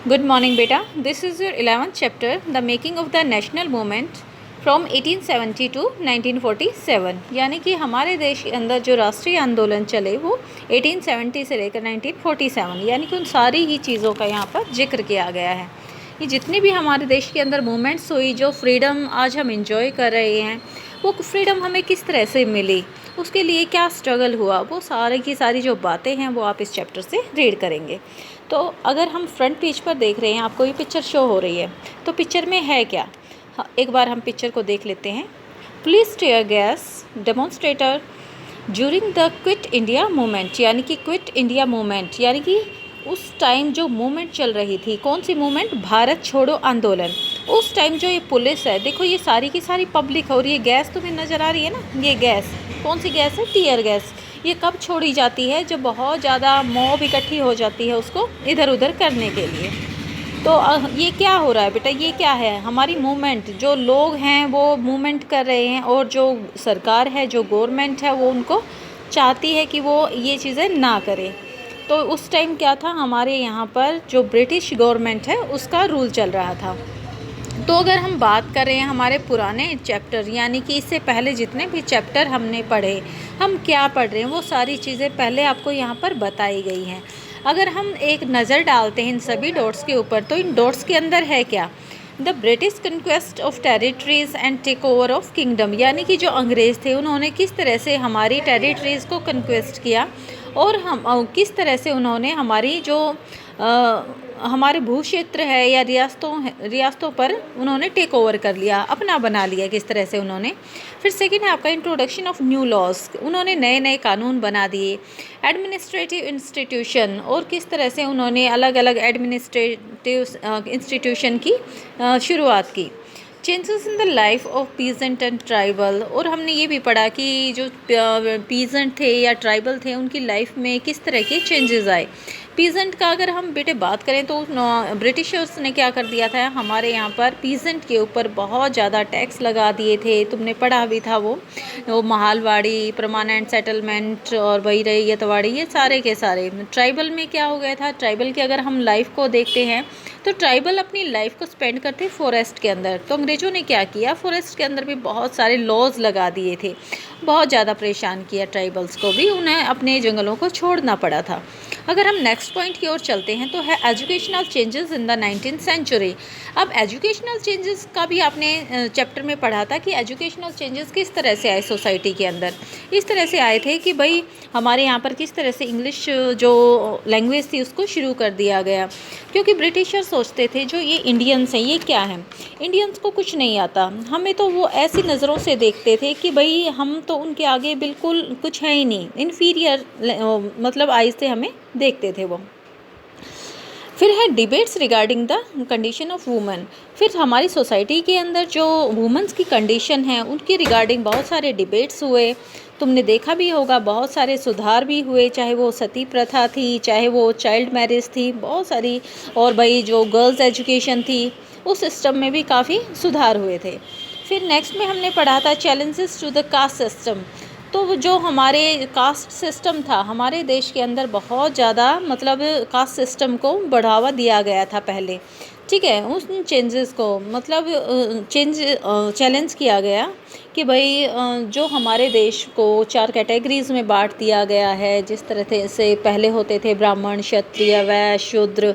Good morning, beta. This is your 11th chapter, The Making of the National Movement from 1870 to 1947। यानी कि हमारे देश के अंदर जो राष्ट्रीय आंदोलन चले वो 1870 से लेकर 1947, यानी कि उन सारी ही चीज़ों का यहाँ पर जिक्र किया गया है। ये जितनी भी हमारे देश के अंदर मूवमेंट्स हुई, जो फ्रीडम आज हम इंजॉय कर रहे हैं, वो फ्रीडम हमें किस तरह से मिली, उसके लिए क्या स्ट्रगल हुआ, वो सारी की सारी जो बातें हैं वो आप इस चैप्टर से रीड करेंगे। तो अगर हम फ्रंट पेज पर देख रहे हैं, आपको ये पिक्चर शो हो रही है, तो पिक्चर में है क्या, एक बार हम पिक्चर को देख लेते हैं। Police tear gas demonstrator during the quit India movement, यानी कि क्विट इंडिया मूवमेंट, यानी कि उस टाइम जो मूवमेंट चल रही थी, कौन सी मूवमेंट, भारत छोड़ो आंदोलन। उस टाइम जो ये पुलिस है, देखो ये सारी की सारी पब्लिक, और ये गैस तुम्हें नज़र आ रही है ना, ये गैस कौन सी गैस है, टीयर गैस। ये कब छोड़ी जाती है, जब बहुत ज़्यादा मॉब इकट्ठी हो जाती है उसको इधर उधर करने के लिए। तो ये क्या हो रहा है बेटा, ये क्या है, हमारी मूवमेंट, जो लोग हैं वो मूवमेंट कर रहे हैं, और जो सरकार है, जो गवर्नमेंट है, वो उनको चाहती है कि वो ये चीज़ें ना करे। तो उस टाइम क्या था, हमारे यहाँ पर जो ब्रिटिश गवर्नमेंट है उसका रूल चल रहा था। तो अगर हम बात कर रहे हैं हमारे पुराने चैप्टर, यानी कि इससे पहले जितने भी चैप्टर हमने पढ़े, हम क्या पढ़ रहे हैं, वो सारी चीज़ें पहले आपको यहाँ पर बताई गई हैं। अगर हम एक नज़र डालते हैं इन सभी डॉट्स के ऊपर, तो इन डॉट्स के अंदर है क्या, the British conquest of territories and take over of kingdom, यानी कि जो अंग्रेज़ थे उन्होंने किस तरह से हमारी टेरिटरीज़ को कंक्वेस्ट किया, और हम किस तरह से उन्होंने हमारी जो हमारे भू क्षेत्र है या रियासतों पर उन्होंने टेक ओवर कर लिया, अपना बना लिया, किस तरह से उन्होंने। फिर सेकंड है आपका इंट्रोडक्शन ऑफ न्यू लॉज, उन्होंने नए नए कानून बना दिए। एडमिनिस्ट्रेटिव इंस्टीट्यूशन, और किस तरह से उन्होंने अलग अलग एडमिनिस्ट्रेटिव इंस्टीट्यूशन की शुरुआत की। Changes in the life of peasant and tribal, और हमने ये भी पढ़ा कि जो पीजेंट थे या ट्राइबल थे उनकी लाइफ में किस तरह के चेंजेस आए। पीजेंट का अगर हम बेटे बात करें तो ब्रिटिशर्स ने क्या कर दिया था, हमारे यहाँ पर पीजेंट के ऊपर बहुत ज़्यादा टैक्स लगा दिए थे, तुमने पढ़ा भी था वो महालवाड़ी, परमानेंट सेटलमेंट, और वही रैयतवाड़ी, ये सारे के सारे। ट्राइबल में क्या हो गया था, ट्राइबल की अगर हम लाइफ को देखते हैं तो ट्राइबल अपनी लाइफ को स्पेंड करते फॉरेस्ट के अंदर। तो अंग्रेज़ों ने क्या किया, फॉरेस्ट के अंदर भी बहुत सारे लॉज लगा दिए थे, बहुत ज़्यादा परेशान किया ट्राइबल्स को भी, उन्हें अपने जंगलों को छोड़ना पड़ा था। अगर हम नेक्स्ट पॉइंट की ओर चलते हैं तो है educational changes in the 19th century. अब एजुकेशनल चेंजेस का भी आपने चैप्टर में पढ़ा था कि एजुकेशनल चेंजेस किस तरह से आए सोसाइटी के अंदर। इस तरह से आए थे कि भाई हमारे यहाँ पर किस तरह से इंग्लिश जो लैंग्वेज थी उसको शुरू कर दिया गया, क्योंकि ब्रिटिशर सोचते थे जो ये इंडियंस हैं, ये क्या हैं, इंडियंस को कुछ नहीं आता, हमें तो वो ऐसी नज़रों से देखते थे कि भाई हम तो उनके आगे बिल्कुल कुछ है ही नहीं, इन्फीरियर मतलब आइज से हमें देखते थे वो। फिर है debates regarding the condition of women. फिर हमारी सोसाइटी के अंदर जो वुमेन्स की कंडीशन है उनकी रिगार्डिंग बहुत सारे डिबेट्स हुए, तुमने देखा भी होगा, बहुत सारे सुधार भी हुए, चाहे वो सती प्रथा थी, चाहे वो चाइल्ड मैरिज थी, बहुत सारी, और भाई जो गर्ल्स एजुकेशन थी उस सिस्टम में भी काफ़ी सुधार हुए थे। फिर नेक्स्ट में हमने पढ़ा था challenges to the caste system. तो जो हमारे कास्ट सिस्टम था हमारे देश के अंदर, बहुत ज़्यादा मतलब कास्ट सिस्टम को बढ़ावा दिया गया था पहले, ठीक है, उस चेंजेस को मतलब चैलेंज किया गया कि भाई जो हमारे देश को 4 कैटेगरीज़ में बांट दिया गया है, जिस तरह से पहले होते थे ब्राह्मण, क्षत्रिय, वैश्य, शूद्र।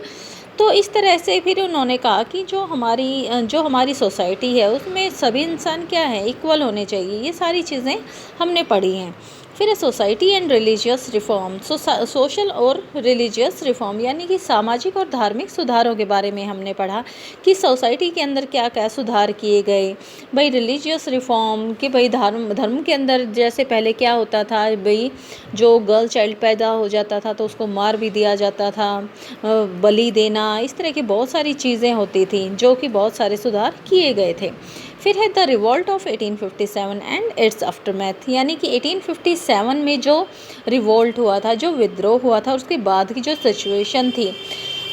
तो इस तरह से फिर उन्होंने कहा कि जो हमारी सोसाइटी है उसमें सभी इंसान क्या है, इक्वल होने चाहिए। ये सारी चीज़ें हमने पढ़ी हैं। फिर society and religious reform, social और रिलीजियस रिफॉर्म, यानी कि सामाजिक और धार्मिक सुधारों के बारे में हमने पढ़ा कि सोसाइटी के अंदर क्या क्या सुधार किए गए। भाई रिलीजियस रिफॉर्म कि भाई धर्म के अंदर जैसे पहले क्या होता था, भाई जो गर्ल चाइल्ड पैदा हो जाता था तो उसको मार भी दिया जाता था, बलि देना, इस तरह की बहुत सारी चीज़ें होती थी, जो कि बहुत सारे सुधार किए गए थे। फिर है the revolt of 1857 and it's aftermath, यानी कि 1857 में जो रिवॉल्ट हुआ था, जो विद्रोह हुआ था, उसके बाद की जो सिचुएशन थी।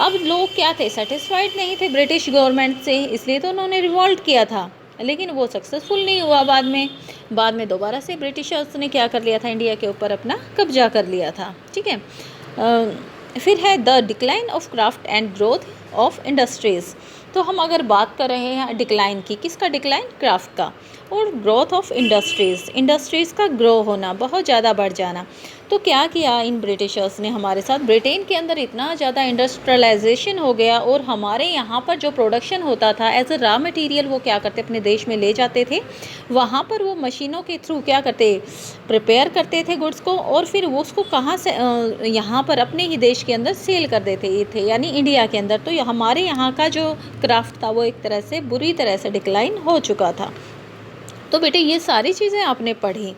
अब लोग क्या थे, सेटिस्फाइड नहीं थे ब्रिटिश गवर्नमेंट से, इसलिए तो उन्होंने रिवॉल्ट किया था, लेकिन वो सक्सेसफुल नहीं हुआ। बाद में दोबारा से ब्रिटिशर्स ने क्या कर लिया था, इंडिया के ऊपर अपना कब्जा कर लिया था, ठीक है। फिर है the decline of craft and growth of industries. तो हम अगर बात कर रहे हैं डिक्लाइन की, किसका डिक्लाइन? क्राफ्ट का। और ग्रोथ ऑफ इंडस्ट्रीज़ का ग्रो होना, बहुत ज़्यादा बढ़ जाना। तो क्या किया इन ब्रिटिशर्स ने हमारे साथ? ब्रिटेन के अंदर इतना ज़्यादा इंडस्ट्रियलाइजेशन हो गया और हमारे यहाँ पर जो प्रोडक्शन होता था एज अ रॉ मटेरियल वो क्या करते अपने देश में ले जाते थे, वहाँ पर वो मशीनों के थ्रू क्या करते, प्रिपेयर करते थे गुड्स को, और फिर वो उसको कहाँ से यहाँ पर अपने ही देश के अंदर सेल कर देते थे, यानी इंडिया के अंदर। तो हमारे यहाँ का जो क्राफ्ट था वो एक तरह से बुरी तरह से डिक्लाइन हो चुका था। तो बेटे ये सारी चीज़ें आपने पढ़ी,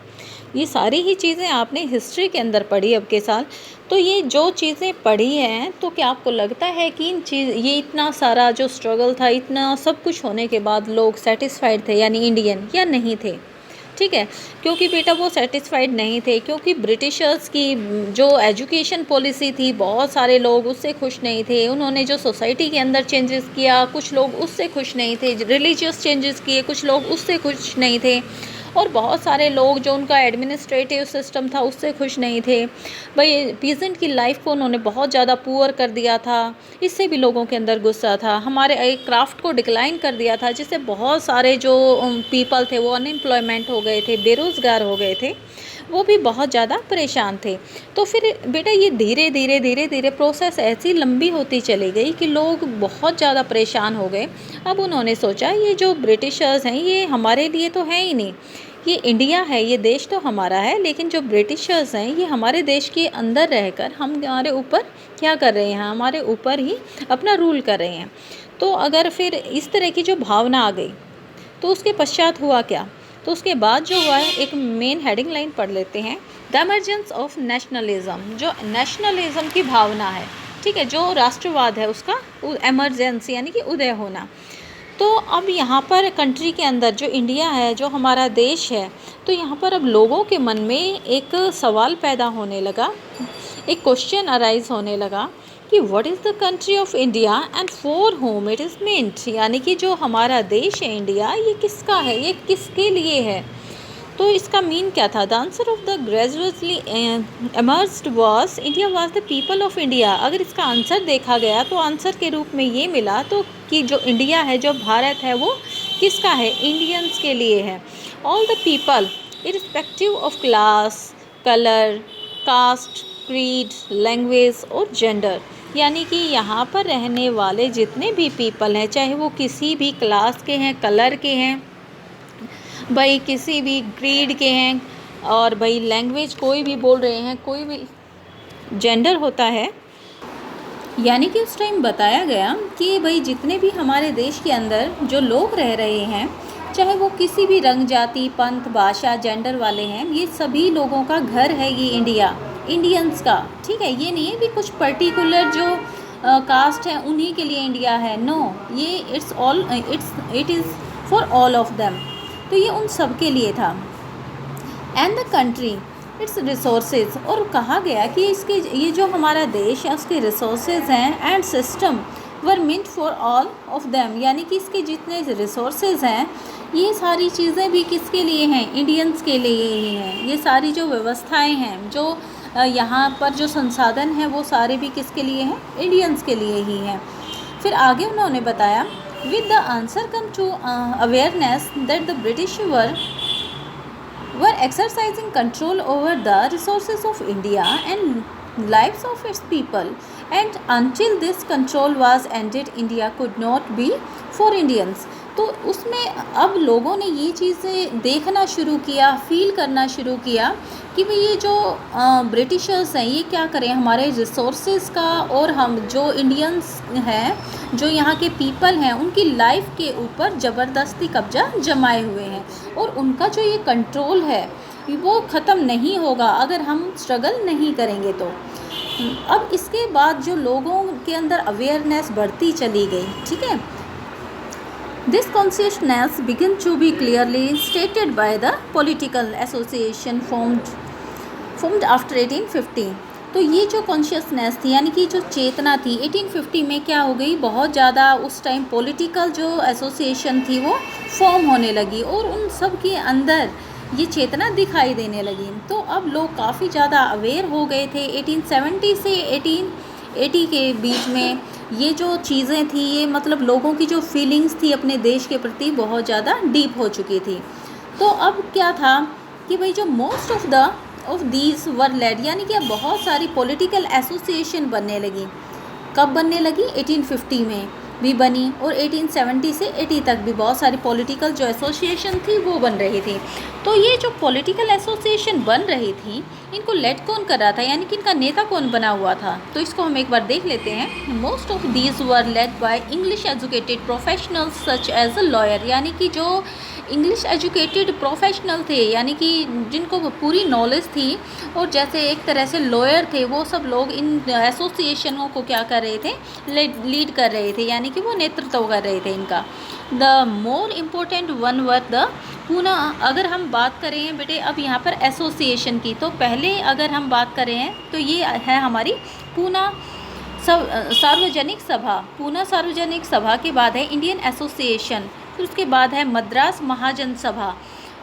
ये सारी ही चीज़ें आपने हिस्ट्री के अंदर पढ़ी अब के साल। तो ये जो चीज़ें पढ़ी हैं, तो क्या आपको लगता है कि ये इतना सारा जो स्ट्रगल था, इतना सब कुछ होने के बाद लोग सेटिस्फाइड थे, यानी इंडियन, या नहीं थे? ठीक है, क्योंकि बेटा वो सेटिस्फाइड नहीं थे, क्योंकि ब्रिटिशर्स की जो एजुकेशन पॉलिसी थी, बहुत सारे लोग उससे खुश नहीं थे। उन्होंने जो सोसाइटी के अंदर चेंजेस किया, कुछ लोग उससे खुश नहीं थे। रिलीजियस चेंजेस किए, कुछ लोग उससे खुश नहीं थे। और बहुत सारे लोग जो उनका एडमिनिस्ट्रेटिव सिस्टम था उससे खुश नहीं थे। भाई पीजेंट की लाइफ को उन्होंने बहुत ज़्यादा पुअर कर दिया था, इससे भी लोगों के अंदर गुस्सा था। हमारे एक क्राफ्ट को डिक्लाइन कर दिया था, जिससे बहुत सारे जो पीपल थे वो अनएम्प्लॉयमेंट हो गए थे, बेरोज़गार हो गए थे, वो भी बहुत ज़्यादा परेशान थे। तो फिर बेटा ये धीरे धीरे प्रोसेस ऐसी लंबी होती चली गई कि लोग बहुत ज़्यादा परेशान हो गए। अब उन्होंने सोचा ये जो ब्रिटिशर्स हैं ये हमारे लिए तो है ही नहीं, ये इंडिया है, ये देश तो हमारा है, लेकिन जो ब्रिटिशर्स हैं ये हमारे देश के अंदर रहकर हमारे ऊपर क्या कर रहे हैं, हमारे ऊपर ही अपना रूल कर रहे हैं। तो अगर फिर इस तरह की जो भावना आ गई तो उसके पश्चात हुआ क्या? तो उसके बाद जो हुआ है, एक मेन हेडिंग लाइन पढ़ लेते हैं, द एमर्जेंस ऑफ नेशनलिज्म। जो नेशनलिज्म की भावना है, ठीक है, जो राष्ट्रवाद है उसका एमरजेंसी यानी कि उदय होना। तो अब यहाँ पर कंट्री के अंदर जो इंडिया है, जो हमारा देश है, तो यहाँ पर अब लोगों के मन में एक सवाल पैदा होने लगा, एक क्वेश्चन अराइज होने लगा कि what is the country of India and for home it is meant. यानी कि जो हमारा देश है इंडिया, ये किसका है, ये किसके लिए है? तो इसका मीन क्या था? The answer of the gradually emerged was India was the people of India. अगर इसका आंसर देखा गया तो आंसर के रूप में ये मिला तो कि जो इंडिया है, जो भारत है, वो किसका है? इंडियंस के लिए है। All the people irrespective of class, colour, caste, creed, language और जेंडर। यानी कि यहाँ पर रहने वाले जितने भी पीपल हैं, चाहे वो किसी भी क्लास के हैं, कलर के हैं, भाई किसी भी क्रीड के हैं, और भाई लैंग्वेज कोई भी बोल रहे हैं, कोई भी जेंडर होता है। यानी कि उस टाइम बताया गया कि भाई जितने भी हमारे देश के अंदर जो लोग रह रहे हैं, चाहे वो किसी भी रंग, जाति, पंथ, भाषा, जेंडर वाले हैं, ये सभी लोगों का घर है ये इंडिया, इंडियंस का। ठीक है, ये नहीं है कि कुछ पर्टिकुलर जो कास्ट है उन्हीं के लिए इंडिया है, नो, ये it is for all of them. तो ये उन सब के लिए था। And the country it's resources, और कहा गया कि इसके ये जो हमारा देश है उसके रिसोर्सेज हैं and system were mint for all of them. यानी कि इसके जितने रिसोर्सेज हैं ये सारी चीज़ें भी किसके लिए हैं? इंडियंस के लिए ही हैं। ये सारी जो व्यवस्थाएं हैं, जो यहाँ पर जो संसाधन हैं, वो सारे भी किसके लिए हैं? इंडियंस के लिए ही हैं। फिर आगे उन्होंने बताया, with the answer come to awareness that the British were exercising control over the resources of India and lives of its people, and until this control was ended, India could not be for Indians. तो उसमें अब लोगों ने ये चीज़ें देखना शुरू किया, फील करना शुरू किया कि भाई ये जो ब्रिटिशर्स हैं ये क्या करें हमारे रिसोर्सेज का, और हम जो इंडियंस हैं, जो यहाँ के पीपल हैं, उनकी लाइफ के ऊपर ज़बरदस्ती कब्जा जमाए हुए हैं, और उनका जो ये कंट्रोल है वो ख़त्म नहीं होगा अगर हम स्ट्रगल नहीं करेंगे। तो अब इसके बाद जो लोगों के अंदर अवेयरनेस बढ़ती चली गई, ठीक है, this consciousness began to be clearly stated by the political association formed after 1850. तो ये जो कॉन्शियसनेस थी, यानी कि जो चेतना थी, 1850 में क्या हो गई, बहुत ज़्यादा उस टाइम पॉलिटिकल जो एसोसिएशन थी वो फॉर्म होने लगी, और उन सब के अंदर ये चेतना दिखाई देने लगी। तो अब लोग काफ़ी ज़्यादा अवेयर हो गए थे। 1870 से 80 के बीच में ये जो चीज़ें थी, ये मतलब लोगों की जो फीलिंग्स थी अपने देश के प्रति बहुत ज़्यादा डीप हो चुकी थी। तो अब क्या था कि भाई जो most of these were led, यानी कि अब बहुत सारी पॉलिटिकल एसोसिएशन बनने लगी। कब बनने लगी? 1850 में भी बनी, और 1870 से 80 तक भी बहुत सारी पॉलिटिकल जो एसोसिएशन थी वो बन रही थी। तो ये जो पॉलिटिकल एसोसिएशन बन रही थी, इनको लेड कौन कर रहा था, यानी कि इनका नेता कौन बना हुआ था? तो इसको हम एक बार देख लेते हैं। Most of these were led by English educated professionals such as a lawyer, यानी कि जो इंग्लिश एजुकेटेड प्रोफेशनल थे, यानी कि जिनको पूरी नॉलेज थी और जैसे एक तरह से लॉयर थे, वो सब लोग इन एसोसिएशनों को क्या कर रहे थे? लीड कर रहे थे, यानी कि वो नेतृत्व कर रहे थे इनका। The more important one were the Poona. अगर हम बात करें बेटे अब यहाँ पर एसोसिएशन की, तो पहले अगर हम बात करें तो ये है हमारी पूना सार्वजनिक सभा। पूना सार्वजनिक सभा के बाद है इंडियन एसोसिएशन, फिर उसके बाद है मद्रास महाजन सभा,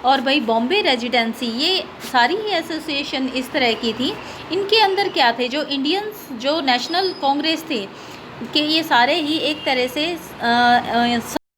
और भाई बॉम्बे रेजिडेंसी। ये सारी ही एसोसिएशन इस तरह की थी। इनके अंदर क्या थे? जो इंडियंस जो नेशनल कांग्रेस थे कि ये सारे ही एक तरह से